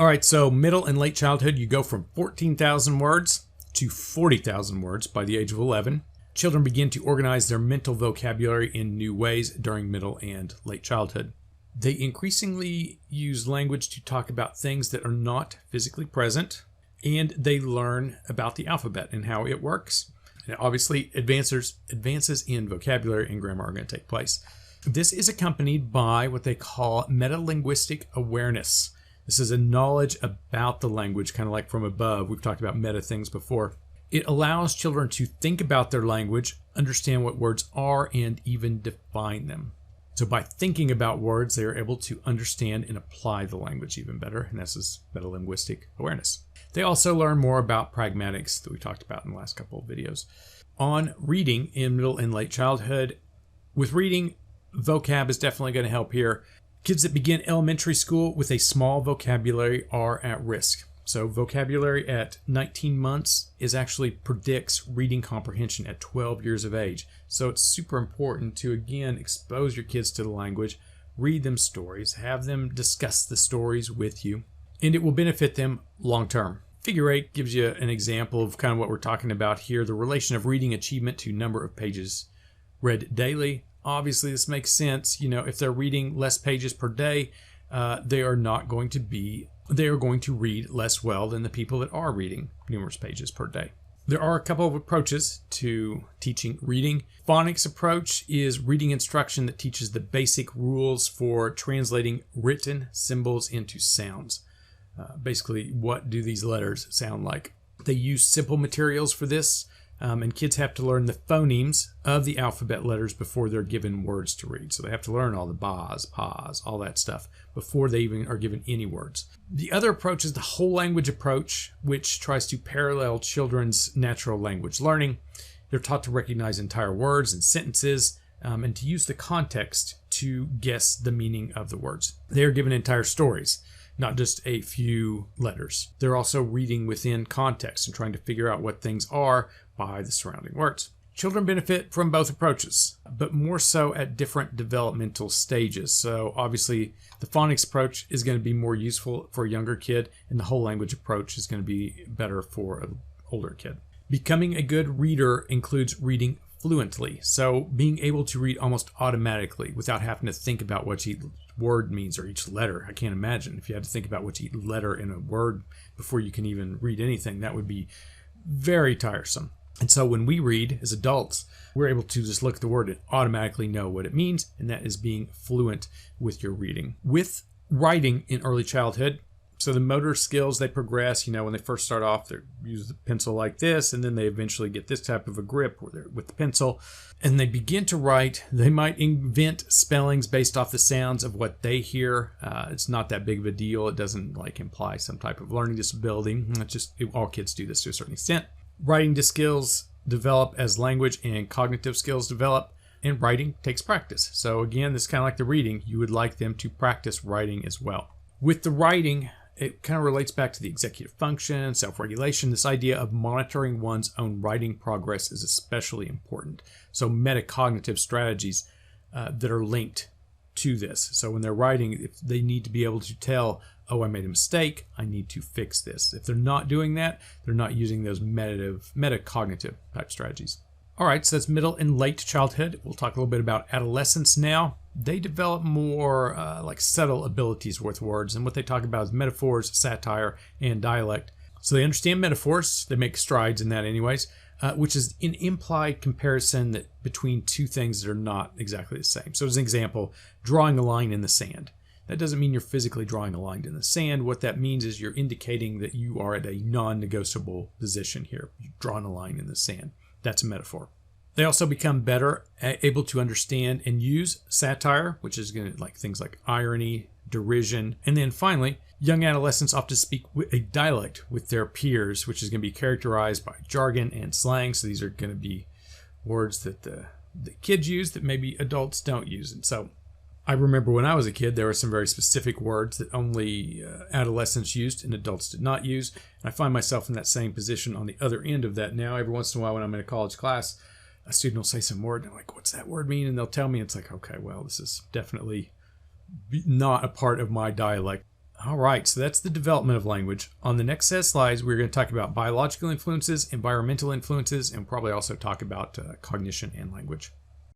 All right, so middle and late childhood, you go from 14,000 words to 40,000 words by the age of 11. Children begin to organize their mental vocabulary in new ways during middle and late childhood. They increasingly use language to talk about things that are not physically present, and they learn about the alphabet and how it works. And obviously, advances in vocabulary and grammar are going to take place. This is accompanied by what they call metalinguistic awareness. This is a knowledge about the language, kind of like from above. We've talked about meta things before. It allows children to think about their language, understand what words are, and even define them. So by thinking about words, they are able to understand and apply the language even better, and this is metalinguistic awareness. They also learn more about pragmatics that we talked about in the last couple of videos. On reading in middle and late childhood, with reading, vocab is definitely going to help here. Kids that begin elementary school with a small vocabulary are at risk. So vocabulary at 19 months actually predicts reading comprehension at 12 years of age. So it's super important to, again, expose your kids to the language, read them stories, have them discuss the stories with you, and it will benefit them long term. Figure 8 gives you an example of kind of what we're talking about here, the relation of reading achievement to number of pages read daily. Obviously, this makes sense. You know, if they're reading less pages per day, they are going to read less well than the people that are reading numerous pages per day. There are a couple of approaches to teaching reading. Phonics approach is reading instruction that teaches the basic rules for translating written symbols into sounds. Basically, what do these letters sound like? They use simple materials for this. And kids have to learn the phonemes of the alphabet letters before they're given words to read. So they have to learn all the ba's, pa's, all that stuff before they even are given any words. The other approach is the whole language approach, which tries to parallel children's natural language learning. They're taught to recognize entire words and sentences and to use the context to guess the meaning of the words. They are given entire stories, not just a few letters. They're also reading within context and trying to figure out what things are by the surrounding words. Children benefit from both approaches, but more so at different developmental stages. So obviously the phonics approach is going to be more useful for a younger kid, and the whole language approach is going to be better for an older kid. Becoming a good reader includes reading fluently. So being able to read almost automatically without having to think about what each word means or each letter. I can't imagine if you had to think about what each letter in a word before you can even read anything. That would be very tiresome. And so when we read as adults, we're able to just look at the word and automatically know what it means, and that is being fluent with your reading. With writing in early childhood, so the motor skills, they progress, when they first start off, they use the pencil like this, and then they eventually get this type of a grip with the pencil, and they begin to write. They might invent spellings based off the sounds of what they hear. It's not that big of a deal. It doesn't imply some type of learning disability. All kids do this to a certain extent. Writing skills develop as language and cognitive skills develop, and writing takes practice. So again, this is kind of like the reading. You would like them to practice writing as well. With the writing, it kind of relates back to the executive function, self-regulation. This idea of monitoring one's own writing progress is especially important. So metacognitive strategies that are linked to this. So when they're writing, if they need to be able to tell, oh, I made a mistake, I need to fix this. If they're not doing that, they're not using those metacognitive type strategies. All right, so that's middle and late childhood. We'll talk a little bit about adolescence now. They develop more subtle abilities with words, and what they talk about is metaphors, satire, and dialect. So they understand metaphors. They make strides in that anyways, which is an implied comparison between two things that are not exactly the same. So as an example, drawing a line in the sand. That doesn't mean you're physically drawing a line in the sand. What that means is you're indicating that you are at a non-negotiable position here. You're drawing a line in the sand. That's a metaphor. They also become better able to understand and use satire, which is going to things like irony, derision. And then finally, young adolescents often speak a dialect with their peers, which is going to be characterized by jargon and slang. So these are going to be words that the kids use that maybe adults don't use. And so I remember when I was a kid, there were some very specific words that only adolescents used and adults did not use. And I find myself in that same position on the other end of that now. Every once in a while when I'm in a college class, a student will say some word, and I'm like, what's that word mean? And they'll tell me, it's like, okay, well, this is definitely not a part of my dialect. All right, so that's the development of language. On the next set of slides, we're going to talk about biological influences, environmental influences, and probably also talk about cognition and language.